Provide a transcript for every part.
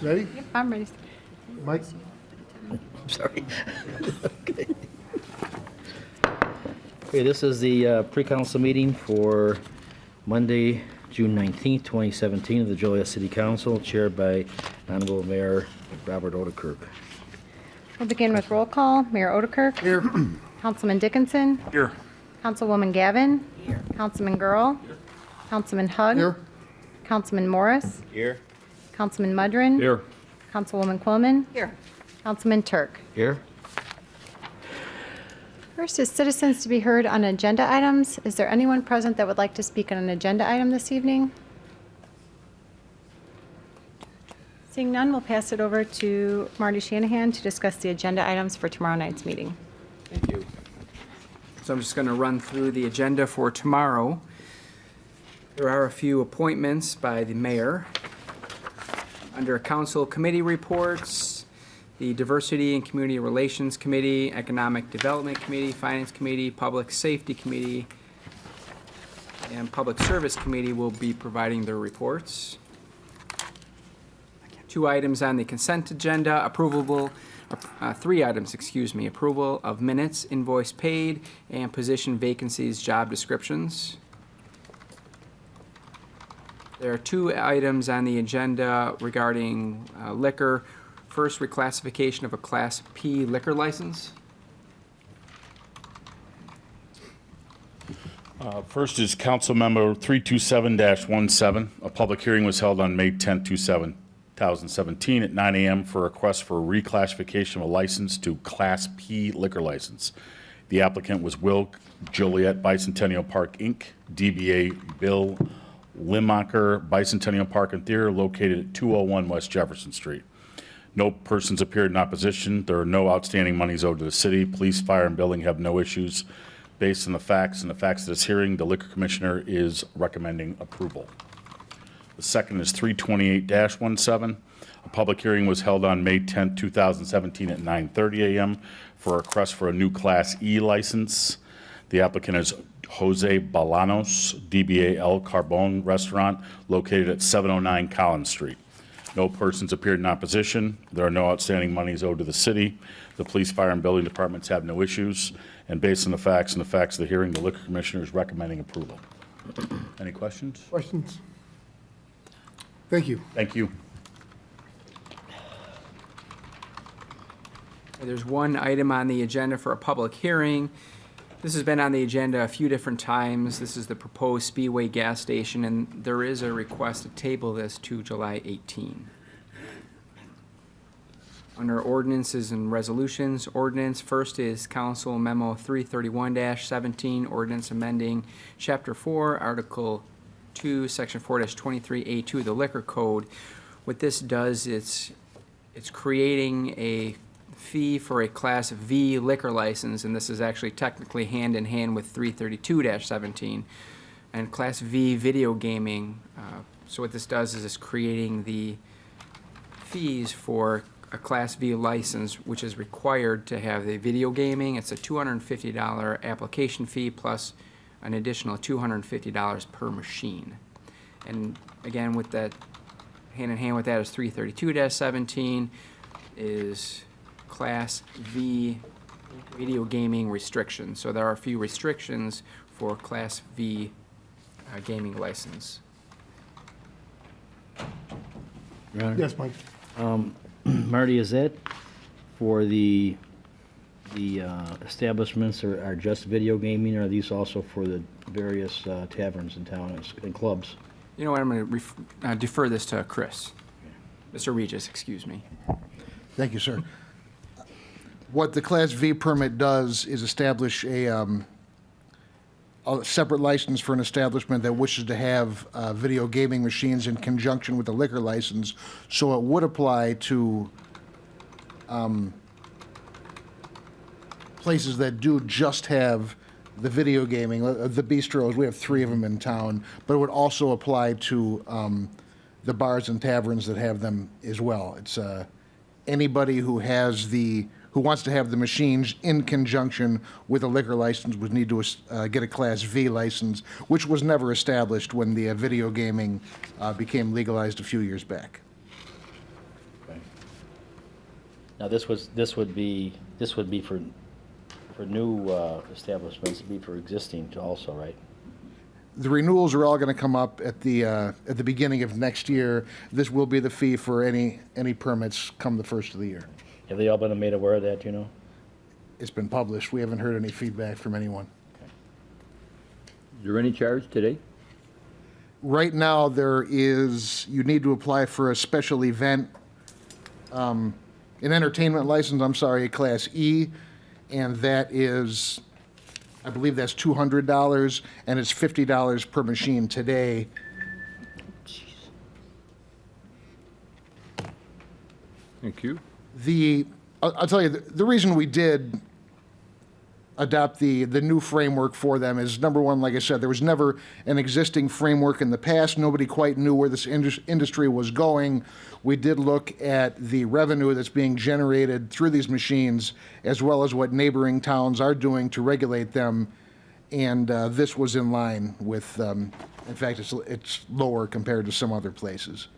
Ready? Yep, I'm ready. Mike? Sorry. Okay, this is the pre-council meeting for Monday, June 19th, 2017 of the Joliet City Council, chaired by Honorable Mayor Robert Odekirk. We'll begin with roll call. Mayor Odekirk. Here. Councilman Dickinson. Here. Councilwoman Gavin. Here. Councilman Girl. Councilman Hug. Here. Councilman Morris. Here. Councilman Mudron. Here. Councilwoman Quillman. Here. Councilman Turk. Here. First is citizens to be heard on agenda items. Is there anyone present that would like to speak on an agenda item this evening? Seeing none, we'll pass it over to Marty Shanahan to discuss the agenda items for tomorrow night's meeting. Thank you. So I'm just going to run through the agenda for tomorrow. There are a few appointments by the mayor. Under council committee reports, the Diversity and Community Relations Committee, Economic Development Committee, Finance Committee, Public Safety Committee, and Public Service Committee will be providing their reports. 2 items on the consent agenda, three items, approval of minutes, invoice paid, and position vacancies, job descriptions. There are 2 items on the agenda regarding liquor. First, reclassification of a Class P liquor license. First is Council Memo 327-17. A public hearing was held on May 10, 2017 at 9 a.m. for a request for reclassification of a license to Class P liquor license. The applicant was Will Joliet Bicentennial Park, Inc., DBA Bill Limacher Bicentennial Park and Theater, located at 201 West Jefferson Street. No persons appeared in opposition. There are no outstanding monies owed to the city. Police, fire, and building have no issues. Based on the facts of this hearing, the Liquor Commissioner is recommending approval. The second is 328-17. A public hearing was held on May 10, 2017 at 9:30 a.m. for a request for a new Class E license. The applicant is Jose Balanos, DBA El Carbon Restaurant, located at 709 Collins Street. No persons appeared in opposition. There are no outstanding monies owed to the city. The police, fire, and building departments have no issues. And based on the facts of the hearing, the Liquor Commissioner is recommending approval. Any questions? Questions? Thank you. Thank you. There's 1 item on the agenda for a public hearing. This has been on the agenda a few different times. This is the proposed Speedway gas station, and there is a request to table this to July 18. Under ordinances and resolutions, ordinance, first is Council Memo 331-17, ordinance amending Chapter 4, Article 2, Section 4-23A2 of the Liquor Code. What this does, it's creating a fee for a Class V liquor license, and this is actually technically hand in hand with 332-17 and Class V video gaming. So what this does is it's creating the fees for a Class V license, which is required to have the video gaming. It's a $250 application fee plus an additional $250 per machine. And again, with that, hand in hand with that is 332-17 is Class V video gaming restrictions. So there are a few restrictions for Class V gaming license. Your Honor? Yes, Mike. Marty, is that for the establishments are just video gaming, or are these also for the various taverns in town and clubs? You know what, I'm going to defer this to Chris. Mr. Regis, excuse me. Thank you, sir. What the Class V permit does is establish a separate license for an establishment that wishes to have video gaming machines in conjunction with the liquor license. So it would apply to places that do just have the video gaming, the bistros. We have 3 of them in town, but it would also apply to the bars and taverns that have them as well. It's anybody who wants to have the machines in conjunction with a liquor license would need to get a Class V license, which was never established when the video gaming became legalized a few years back. Now, this would be for new establishments, it'd be for existing also, right? The renewals are all going to come up at the beginning of next year. This will be the fee for any permits come the first of the year. Have they all been made aware of that, you know? It's been published. We haven't heard any feedback from anyone. Is there any charge today? Right now, you need to apply for a special event, an entertainment license, I'm sorry, a Class E, and that is, I believe that's $200, and it's $50 per machine today. Thank you. I'll tell you, the reason we did adopt the new framework for them is, number one, like I said, there was never an existing framework in the past. Nobody quite knew where this industry was going. We did look at the revenue that's being generated through these machines, as well as what neighboring towns are doing to regulate them, and this was in line with, in fact, it's lower compared to some other places.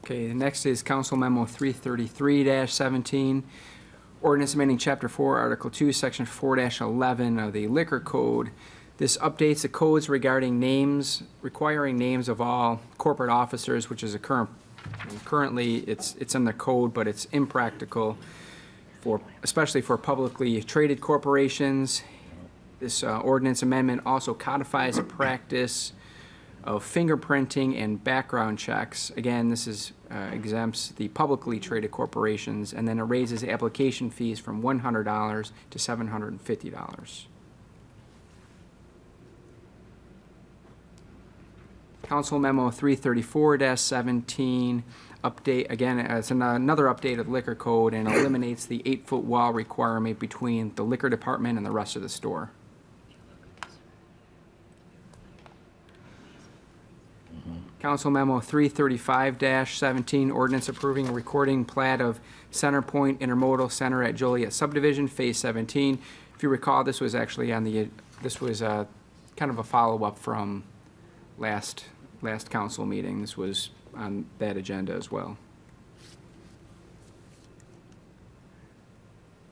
Okay, the next is Council Memo 333-17, ordinance amending Chapter 4, Article 2, Section 4-11 of the Liquor Code. This updates the codes regarding names, requiring names of all corporate officers, which is currently it's in the code, but it's impractical especially for publicly traded corporations. This ordinance amendment also codifies a practice of fingerprinting and background checks. Again, this exempts the publicly traded corporations, and then it raises the application fees from $100 to $750. Council Memo 334-17, update, again, it's another update of the liquor code, and eliminates the 8-foot wall requirement between the liquor department and the rest of the store. Council Memo 335-17, ordinance approving a recording plat of Center Point Intermodal Center at Joliet Subdivision, Phase 17. If you recall, this was actually kind of a follow-up from last council meeting. This was on that agenda as well.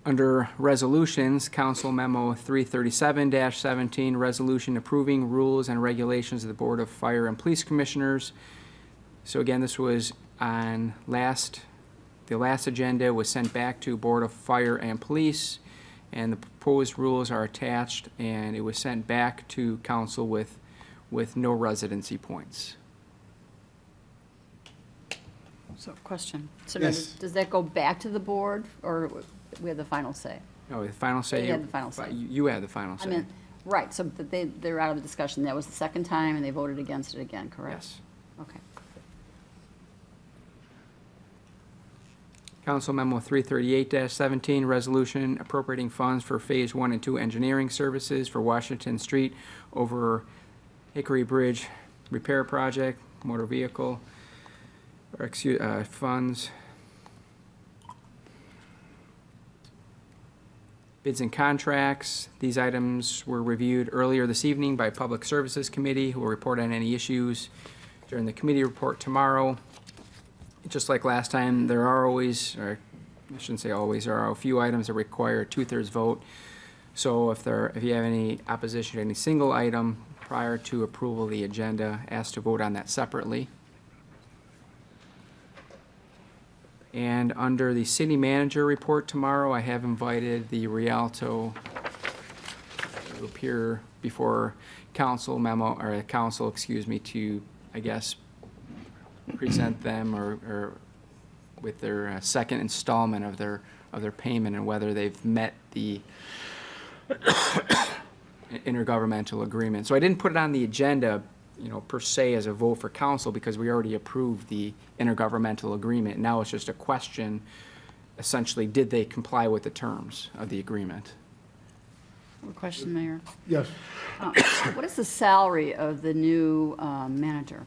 Under resolutions, Council Memo 337-17, resolution approving rules and regulations of the Board of Fire and Police Commissioners. So again, this was on the last agenda was sent back to Board of Fire and Police, and the proposed rules are attached, and it was sent back to council with no residency points. So, question. So Yes. does that go back to the board, or we have the final say? No, the final say. They had the final say. You had the final I say. mean, right, so that they're out of the discussion. That was the second time, and they voted against it again, correct? Yes. Okay. Council Memo 338-17, resolution appropriating funds for Phase 1 and 2 engineering services for Washington Street over Hickory Bridge repair project, motor vehicle, funds. Bids and contracts. These items were reviewed earlier this evening by Public Services Committee, who will report on any issues during the committee report tomorrow. Just like last time, there are always, or I shouldn't say always, there are a few items that require a 2/3 vote. So if you have any opposition to any single item prior to approval of the agenda, ask to vote on that separately. And under the city manager report tomorrow, I have invited the Rialto to appear before council to, I guess, present them or with their second installment of their payment, and whether they've met the intergovernmental agreement. So I didn't put it on the agenda, per se as a vote for council, because we already approved the intergovernmental agreement. Now it's just a question, essentially, did they comply with the terms of the agreement? One question, Mayor. Yes. What is the salary of the new manager?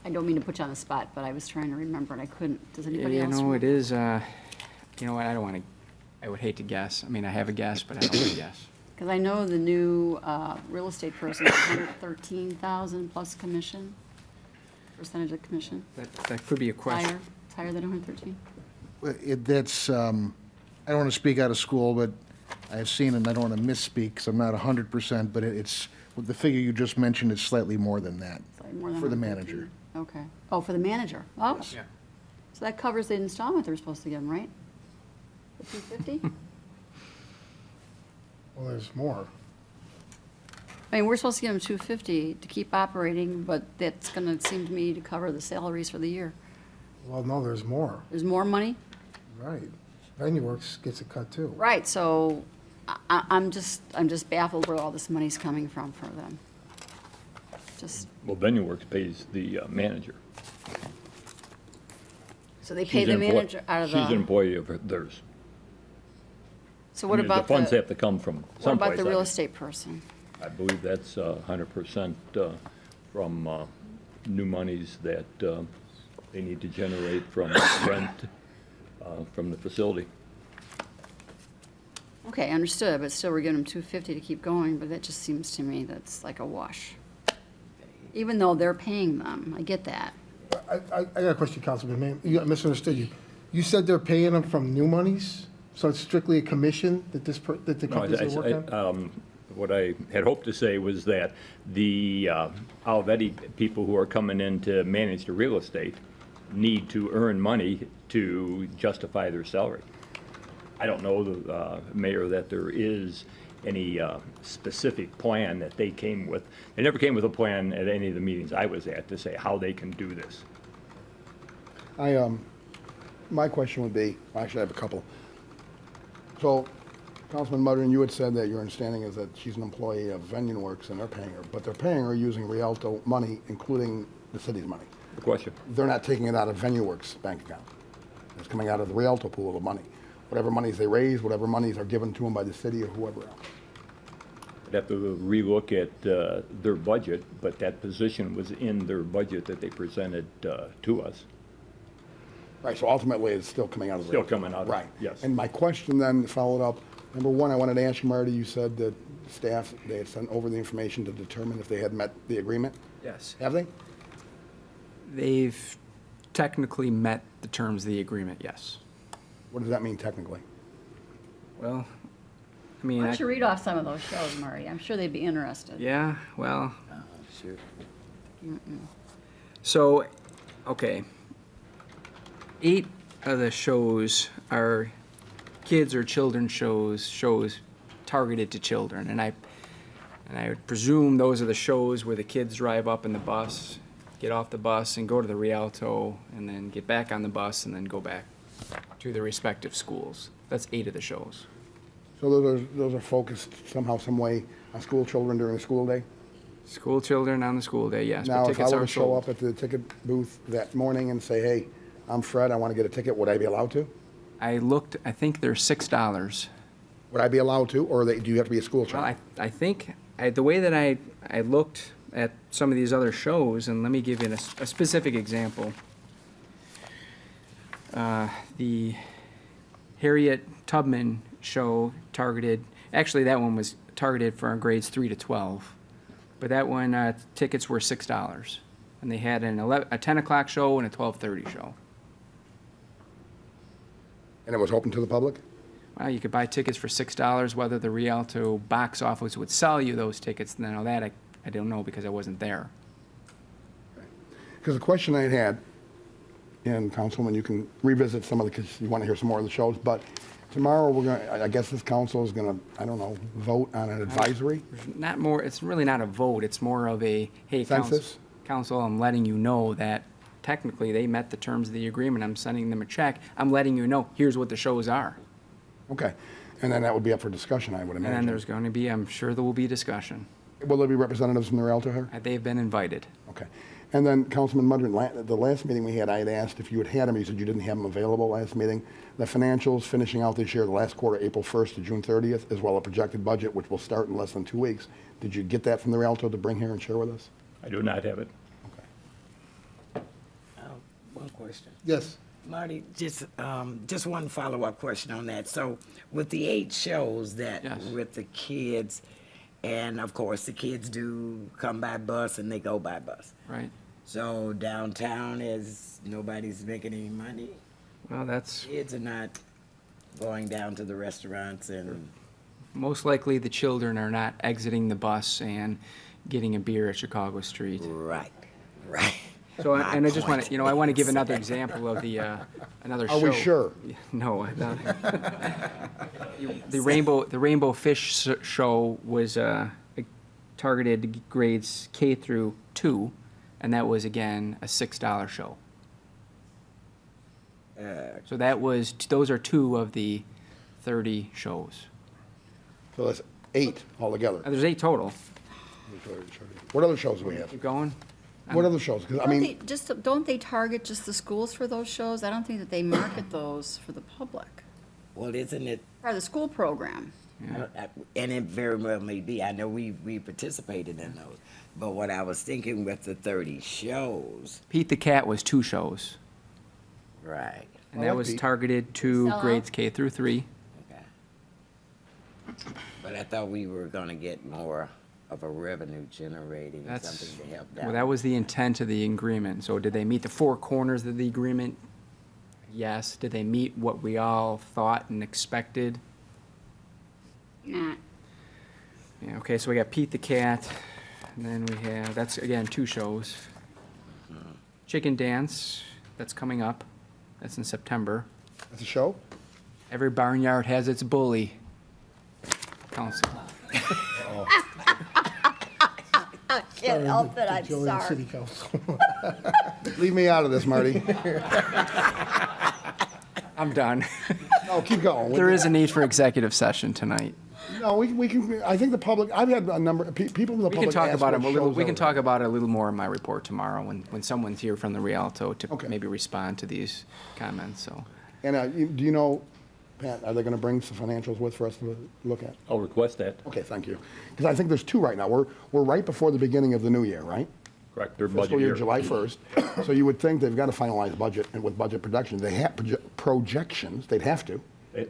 I don't mean to put you on the spot, but I was trying to remember and I couldn't. Does anybody else? It is, you know what, I would hate to guess. I mean, I have a guess, but I don't want to guess. Because I know the new real estate person is 113,000 plus commission, percentage of commission. That could be a question. Higher, it's higher than 113. That's, I don't want to speak out of school, but I've seen, and I don't want to misspeak, because I'm not 100%, but it's, with the figure you just mentioned, it's slightly more than that Slightly more than for the 113. manager. Okay. Oh, for the manager. Oh, Yeah. so that covers the installment they're supposed to give them, right? The 250? Well, there's more. I mean, we're supposed to give them 250 to keep operating, but that's going to seem to me to cover the salaries for the year. Well, no, there's more. There's more money? Right. VenueWorks gets a cut too. Right, so I'm just baffled where all this money's coming from for them. Just, Well, VenueWorks pays the manager. so they pay the She's an employ- manager out of She's an the, employee of theirs. so what I mean, about the funds have the, to come from what someplace. about the real I- estate person? I believe that's 100% from new monies that they need to generate from rent from the facility. Okay, understood, but still we're giving them 250 to keep going, but that just seems to me that's like a wash. Even though they're paying them, I get that. I got a question, Councilman, man. I misunderstood you. You said they're paying them from new monies? So it's strictly a commission that that the No, companies are working on? what I had hoped to say was that the Olivetti people who are coming in to manage the real estate need to earn money to justify their salary. I don't know, Mayor, that there is any specific plan that they came with. They never came with a plan at any of the meetings I was at to say how they can do this. My question would be, actually, I have a couple. So, Councilman Mudron, you had said that your understanding is that she's an employee of VenueWorks and they're paying her, but they're paying her using Rialto money, including the city's money. The question? They're not taking it out of VenueWorks' bank account. It's coming out of the Rialto pool of money. Whatever monies they raise, whatever monies are given to them by the city or whoever else. I'd have to relook at their budget, but that position was in their budget that they presented to us. Right, so ultimately, it's still coming out of the Still Rialto. coming out of- Right. yes. And my question then, followed up, number one, I wanted to ask you, Marty, you said that staff, they had sent over the information to determine if they had met the agreement. Yes. Have they? They've technically met the terms of the agreement, yes. What does that mean technically? Well, I mean, Why don't you read off some of those shows, Marty? I'm sure they'd be interested. yeah, well, Shoot. so, okay. 8 of the shows are kids or children's shows targeted to children, and I would presume those are the shows where the kids drive up in the bus, get off the bus and go to the Rialto, and then get back on the bus and then go back to their respective schools. That's 8 of the shows. So those are focused somehow, some way on school children during the school day? School children on the school day, yes, but Now, if I tickets were are to show sold. up at the ticket booth that morning and say, hey, I'm Fred, I want to get a ticket, would I be allowed to? I looked, I think they're $6. Would I be allowed to, or do you have to be a school Well, child? I think, the way that I looked at some of these other shows, and let me give you a specific example. The Harriet Tubman show targeted, actually, that one was targeted for grades 3 to 12. But that one, tickets were $6. And they had a 10 o'clock show and a 12:30 show. And it was open to the public? Well, you could buy tickets for $6, whether the Rialto box office would sell you those tickets, now that I don't know because I wasn't there. Because the question I had, and Councilwoman, you can revisit some of the, because you want to hear some more of the shows, but tomorrow we're going to, I guess this council is going to, I don't know, vote on an advisory? Not more, it's really not a vote, it's more of a, hey, council, Census? council, I'm letting you know that technically they met the terms of the agreement, I'm sending them a check, I'm letting you know, here's what the shows are. Okay. And then that would be up for discussion, I would And imagine. then there's going to be, I'm sure there will be discussion. Will there be representatives from the Rialto here? They've been invited. Okay. And then Councilman Mudron, the last meeting we had, I had asked if you had had them, you said you didn't have them available last meeting. The financials finishing out this year, the last quarter, April 1st to June 30th, as well as a projected budget, which will start in less than 2 weeks. Did you get that from the Rialto to bring here and share with us? I do not have it. Okay. One question. Yes. Marty, just one follow-up question on that. So with the 8 shows that Yes. with the kids, and of course, the kids do come by bus and they go by bus. Right. So downtown is, nobody's making any money? Well, that's Kids are not going down to the restaurants and, most likely the children are not exiting the bus and getting a beer at Chicago Street. right. So, My and I just want point. to, I want to give another example of the, another show. Are we sure? No. The Rainbow Fish Show was targeted to grades K through 2, and that was, again, a $6 show. So those are 2 of the 30 shows. So that's 8 altogether. There's 8 total. What other shows do we have? Keep going. What other shows? 'Cause, I mean, Don't they target just the schools for those shows? I don't think that they market those for the public. Well, isn't it, Part of the school program. and it very well may be, I know we participated in those, but what I was thinking with the 30 shows, Pete the Cat was 2 shows, right, and I that like was Pete. targeted to Sell out? grades K through 3. okay. But I thought we were gonna get more of a revenue generating, That's, something to help well, down. that was the intent of the agreement. So did they meet the 4 corners of the agreement? Yes. Did they meet what we all thought and expected? Nah. Yeah, okay, so we got Pete the Cat, and then we have, that's again 2 shows. Chicken Dance, that's coming up. That's in September. that's a show? Every barnyard has its bully. Council. Can't help it, I'm Joliet sorry. City Council. Leave me out of this, Marty. I'm done. No, keep going. There is a need for executive session tonight. No, we can, I think the public, I've had a number of people in the We public can talk ask about it what a little, shows we can are- talk about it a little more in my report tomorrow when someone's here from the Rialto to Okay. maybe respond to these comments, so. And do you know, Pat, are they going to bring some financials with for us to look at? I'll request that. Okay, thank you. Because I think there's 2 right now. We're right before the beginning of the new year, right? Correct, their Fiscal budget year, year. July 1st. So you would think they've got to finalize budget, and with budget projections, they have projections, they'd have to.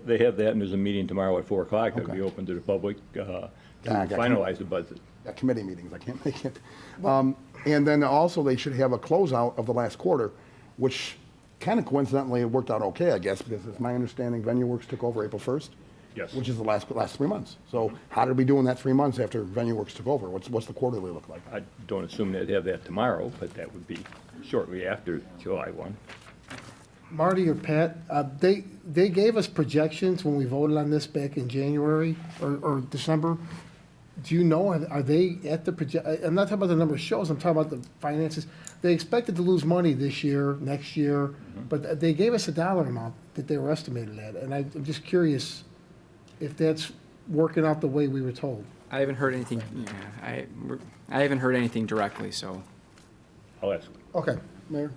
They have that, and there's a meeting tomorrow at 4 o'clock that'll be Okay. open to the public to got finalize the budget. Got committee meetings, I can't make it. And then also, they should have a closeout of the last quarter, which kind of coincidentally, it worked out okay, I guess, because it's my understanding Venue Works took over April 1st. Yes. Which is the last 3 months. So how did we do in that 3 months after Venue Works took over? What's the quarterly look like? I don't assume they'd have that tomorrow, but that would be shortly after July 1. Marty or Pat, they gave us projections when we voted on this back in January or December. Do you know, are they at the I'm not talking about the number of shows, I'm talking about the finances. They expected to lose money this year, next year, but they gave us a dollar amount that they were estimated at. And I'm just curious if that's working out the way we were told. I haven't heard anything, I haven't heard anything directly, so. I'll ask. Okay, Mayor?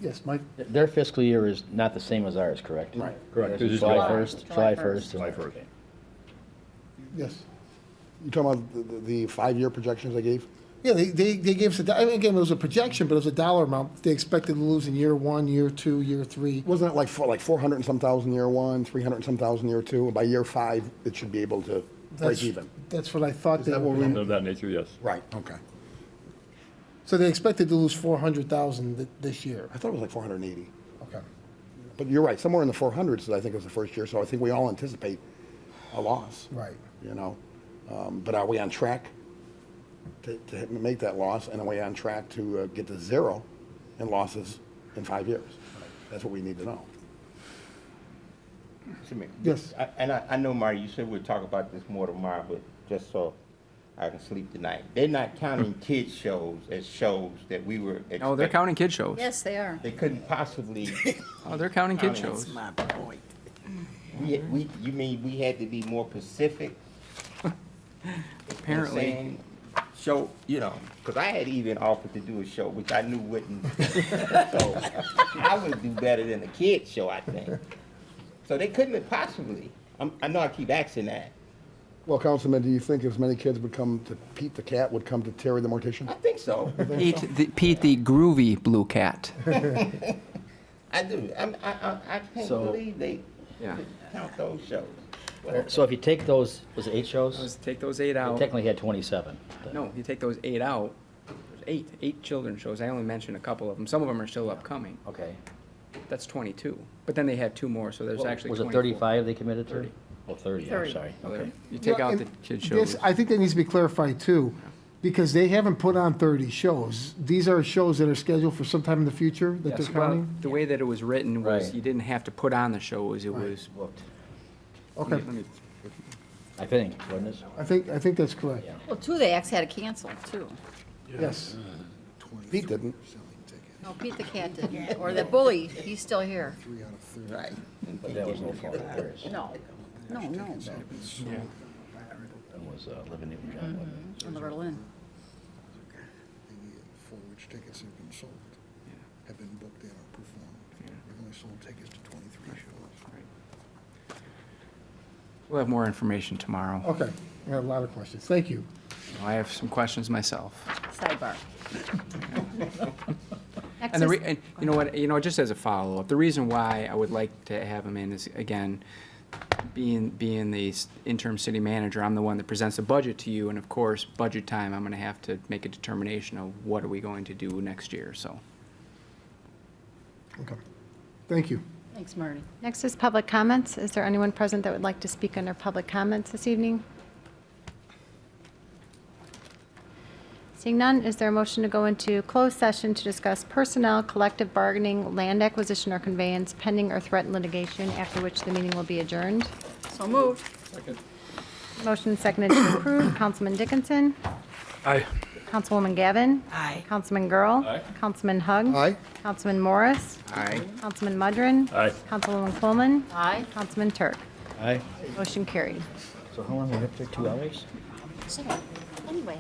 yes, Mike? Their fiscal year is not the same as ours, correct? Right. Correct. Theirs is This is July July. 1st, July 1st. July 1st. Yes. You talking about the 5-year projections they gave? Yeah, they gave us again, it was a projection, but it was a dollar amount they expected to lose in year 1, year 2, year 3. Wasn't it like 400 and some thousand year 1, 300 and some thousand year 2? And by year 5, it should be able to break even. That's what I thought they that what we- were. Of that nature, yes. Right, okay. So they expected to lose 400,000 this year. I thought it was like 480. Okay. But you're right, somewhere in the 400s, I think, was the first year. So I think we all anticipate a loss. Right. You know, but are we on track to make that loss, and are we on track to get to 0 in losses in 5 years? That's what we need to know. Yes. I know, Marty, you said we'll talk about this more tomorrow, but just so I can sleep tonight. They're not counting kids shows as shows that we were expecting. Oh, they're counting kid shows. Yes, they are. They couldn't possibly, Oh, they're counting kid shows. That's my point. you mean we had to be more specific? Apparently. in saying Show, because I had even offered to do a show, which I knew wouldn't. So I would do better than a kid show, I think. So they couldn't have possibly. I know I keep asking that. Well, Councilman, do you think as many kids would come to Pete the Cat would come to Terry the Mortician? I think so. Pete the groovy blue cat. I do. I can't So- believe they Yeah. count those shows. So if you take those, was it 8 shows? Let's take those 8 They out. technically had 27. No, you take those 8 out, there's eight children's shows. I only mentioned a couple of them. Some of them are still upcoming. Okay. That's 22. But then they have 2 more, so there's actually Was 24. it 35 they committed to? 30. Oh, 30, I'm 30. sorry. So Okay. You take Well, out the and kid this- shows. I think that needs to be clarified too, because they haven't put on 30 shows. These are shows that are scheduled for sometime in the future that Yes, they're well, counting? the way that it was written was Right. you didn't have to put on the shows, it was. Booked, Okay, Let me- I think, wasn't it? I think that's correct. Yeah. Well, 2 of the acts had to cancel, too. Yes. Pete didn't. No, Pete the cat did, or the bully, he's still here. Right. But that was no fault of theirs. No, no. That was Living Newton John. On the Berlin. For which tickets have been sold, have been booked and are performed. We've only sold tickets to 23 shows. We'll have more information tomorrow. Okay, I have a lot of questions. Thank you. I have some questions myself. Sidebar. Next And, is- and you know what, just as a follow-up, the reason why I would like to have him in is, again, being the interim city manager, I'm the one that presents the budget to you, and of course, budget time, I'm gonna have to make a determination of what are we going to do next year, so. Okay. Thank you. Thanks, Marty. Next is public comments. Is there anyone present that would like to speak under public comments this evening? Seeing none, is there a motion to go into closed session to discuss personnel, collective bargaining, land acquisition or conveyance, pending or threatened litigation, after which the meeting will be adjourned? So moved. Motion seconded to approve. Councilman Dickinson? Aye. Councilwoman Gavin? Aye. Councilman Girl? Aye. Councilman Hug? Aye. Councilman Morris? Aye. Councilman Mudron? Aye. Councilwoman Coleman? Aye. Councilman Turk? Aye. Motion carried. So how long were we up there, 2 hours? So, anyway.